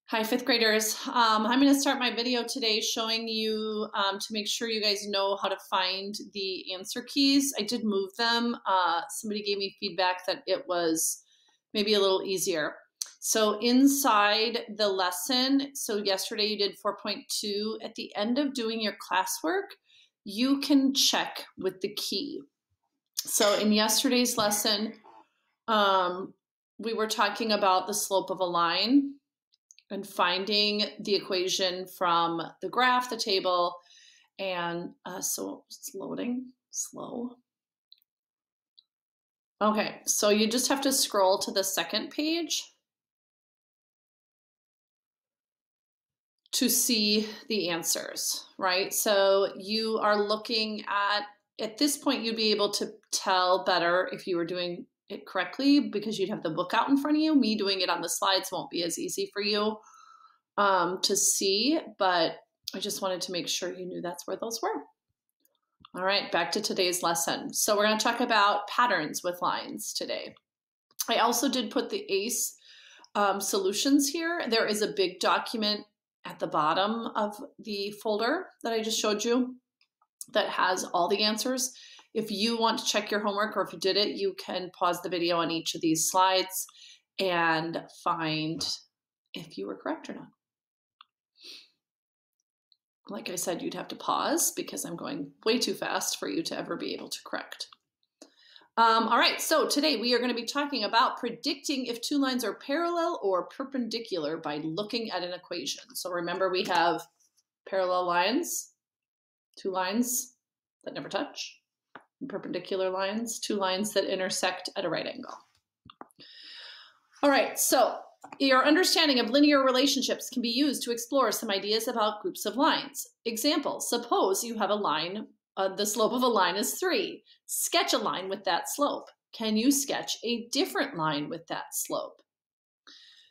Hi, fifth graders. I'm going to start my video today showing you to make sure you guys know how to find the answer keys. I did move them. Somebody gave me feedback that it was maybe a little easier. So inside the lesson, so yesterday you did 4.2, at the end of doing your classwork, you can check with the key. So in yesterday's lesson, we were talking about the slope of a line and finding the equation from the graph, the table, and so it's loading, slow. Okay, so you just have to scroll to the second page to see the answers, right? So you are looking at this point, you'd be able to tell better if you were doing it correctly because you'd have the book out in front of you. Me doing it on the slides won't be as easy for you to see, but I just wanted to make sure you knew that's where those were. All right, back to today's lesson. So we're going to talk about patterns with lines today. I also did put the ACE solutions here. There is a big document at the bottom of the folder that I just showed you that has all the answers. If you want to check your homework or if you did it, you can pause the video on each of these slides and find if you were correct or not. Like I said, you'd have to pause because I'm going way too fast for you to ever be able to correct. All right, so today we are going to be talking about predicting if two lines are parallel or perpendicular by looking at an equation. So remember, we have parallel lines, two lines that never touch, and perpendicular lines, two lines that intersect at a right angle. All right, so your understanding of linear relationships can be used to explore some ideas about groups of lines. Example, suppose you have a line, the slope of a line is 3. Sketch a line with that slope. Can you sketch a different line with that slope?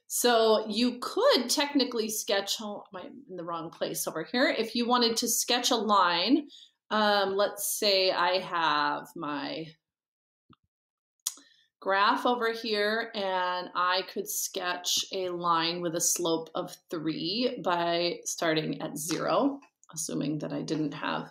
So you could technically sketch, oh, I'm in the wrong place over here. If you wanted to sketch a line, let's say I have my graph over here and I could sketch a line with a slope of 3 by starting at 0, assuming that I didn't have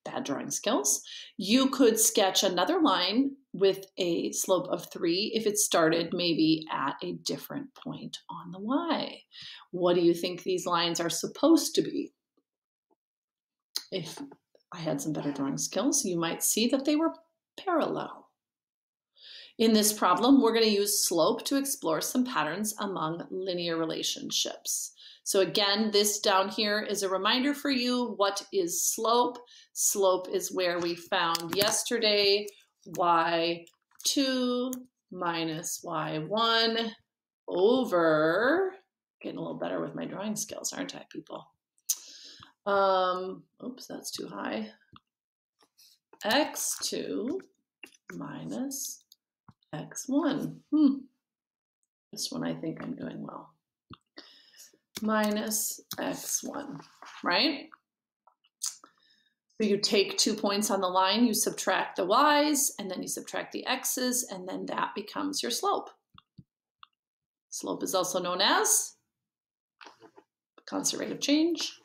bad drawing skills. You could sketch another line with a slope of 3 if it started maybe at a different point on the y. What do you think these lines are supposed to be? If I had some better drawing skills, you might see that they were parallel. In this problem, we're going to use slope to explore some patterns among linear relationships. So again, this down here is a reminder for you. What is slope? Slope is where we found yesterday y2 minus y1 over, getting a little better with my drawing skills, aren't I, people? Oops, that's too high. x2 minus x1. This one I think I'm doing well. Minus x1, right? So you take 2 points on the line, you subtract the y's, and then you subtract the x's, and then that becomes your slope. Slope is also known as constant rate of change,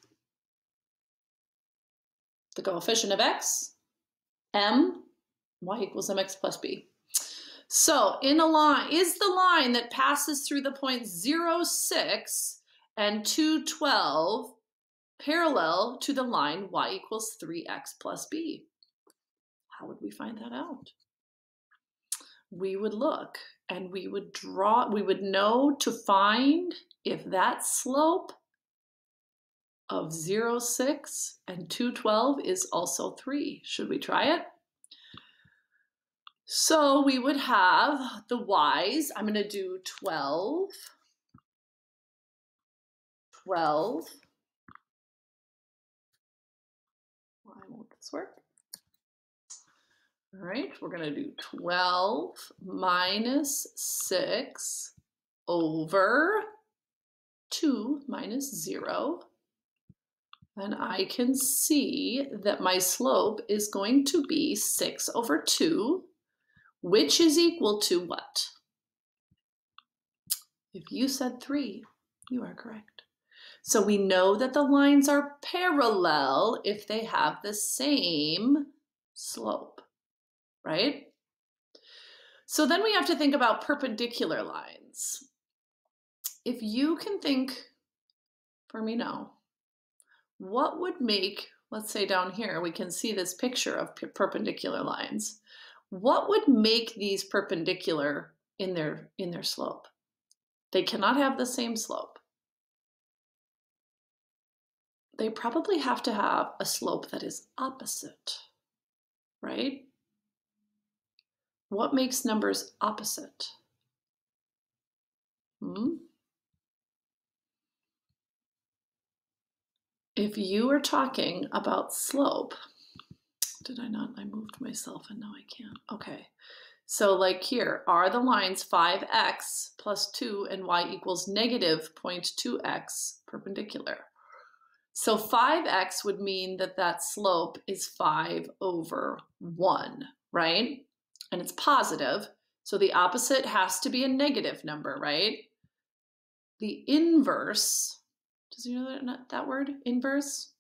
the coefficient of x, m, y equals mx plus b. So in a line, is the line that passes through the points 0, 6 and 2, 12 parallel to the line y equals 3x plus b? How would we find that out? We would look and we would draw, we would know to find if that slope of 0, 6 and 2, 12 is also 3. Should we try it? So we would have the y's. I'm going to do 12. Why won't this work? All right, we're going to do 12 minus 6 over 2 minus 0. And I can see that my slope is going to be 6 over 2. Which is equal to what? If you said 3, You are correct. So we know that the lines are parallel if they have the same slope, right? So then we have to think about perpendicular lines. If you can think for me now, what would make, let's say down here, we can see this picture of perpendicular lines. What would make these perpendicular in their slope? They cannot have the same slope. They probably have to have a slope that is opposite, right? What makes numbers opposite? If you are talking about slope, did I not? I moved myself and now I can't. Okay. So like here, are the lines 5x plus 2 and y equals negative 0.2x perpendicular? So 5x would mean that that slope is 5 over 1, right? And it's positive, so the opposite has to be a negative number, right? The inverse, does you know that word, inverse?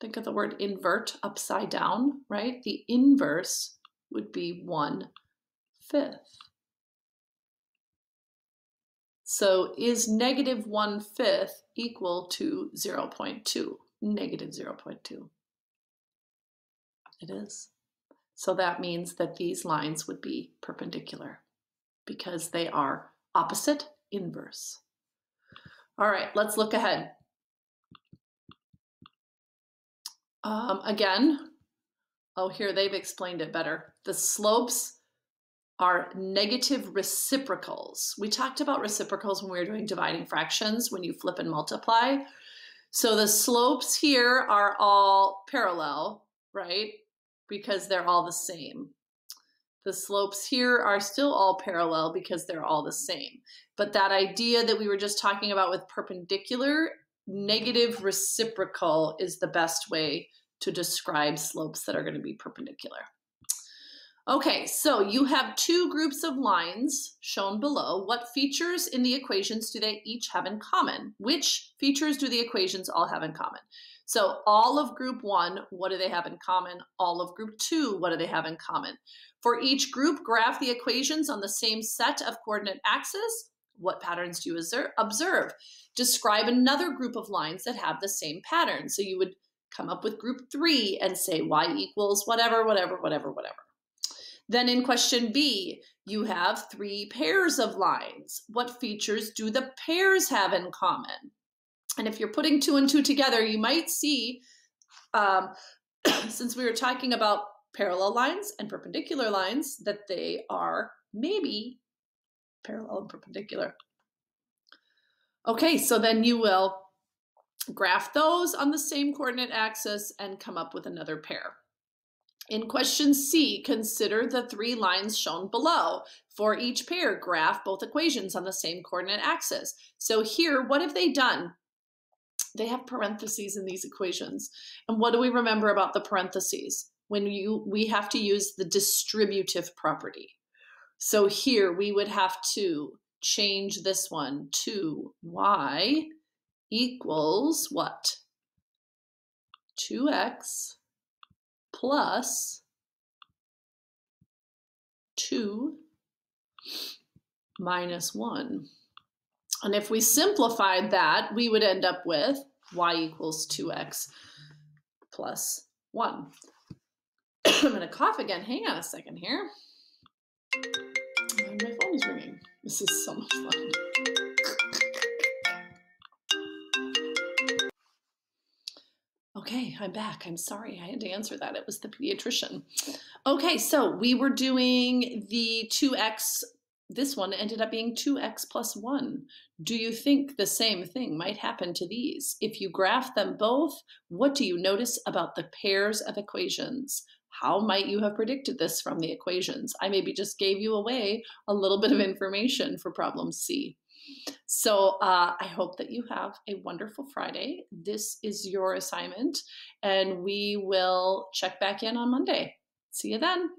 Think of the word invert, upside down, right? The inverse would be 1/5. So is negative 1/5 equal to 0.2? Negative 0.2. It is. So that means that these lines would be perpendicular because they are opposite inverse. All right, let's look ahead. Again, oh, here they've explained it better. The slopes are negative reciprocals. We talked about reciprocals when we were doing dividing fractions, when you flip and multiply. So the slopes here are all parallel, right? Because they're all the same. The slopes here are still all parallel because they're all the same. But that idea that we were just talking about with perpendicular, negative reciprocal is the best way to describe slopes that are going to be perpendicular. Okay, so you have two groups of lines shown below. What features in the equations do they each have in common? Which features do the equations all have in common? So all of group 1, what do they have in common? All of group 2, what do they have in common? For each group, graph the equations on the same set of coordinate axes. What patterns do you observe? Describe another group of lines that have the same pattern. So you would come up with group 3 and say y equals whatever, whatever, whatever, whatever. Then in question B, you have 3 pairs of lines. What features do the pairs have in common? And if you're putting 2 and 2 together, you might see, since we were talking about parallel lines and perpendicular lines, that they are maybe parallel and perpendicular. Okay, so then you will graph those on the same coordinate axis and come up with another pair. In question C, consider the 3 lines shown below. For each pair, graph both equations on the same coordinate axis. So here, what have they done? They have parentheses in these equations. And what do we remember about the parentheses? When we have to use the distributive property. So here we would have to change this one to y equals what? 2x plus 2 minus 1. And if we simplified that, we would end up with y equals 2x plus 1. I'm going to cough again. Hang on a second here. And my phone is ringing. This is so much fun. Okay, I'm back. I'm sorry I had to answer that. It was the pediatrician. Okay, so we were doing the 2x. This one ended up being 2x plus 1. Do you think the same thing might happen to these? If you graph them both, what do you notice about the pairs of equations? How might you have predicted this from the equations? I maybe just gave you away a little bit of information for problem C. So I hope that you have a wonderful Friday. This is your assignment, and we will check back in on Monday. See you then.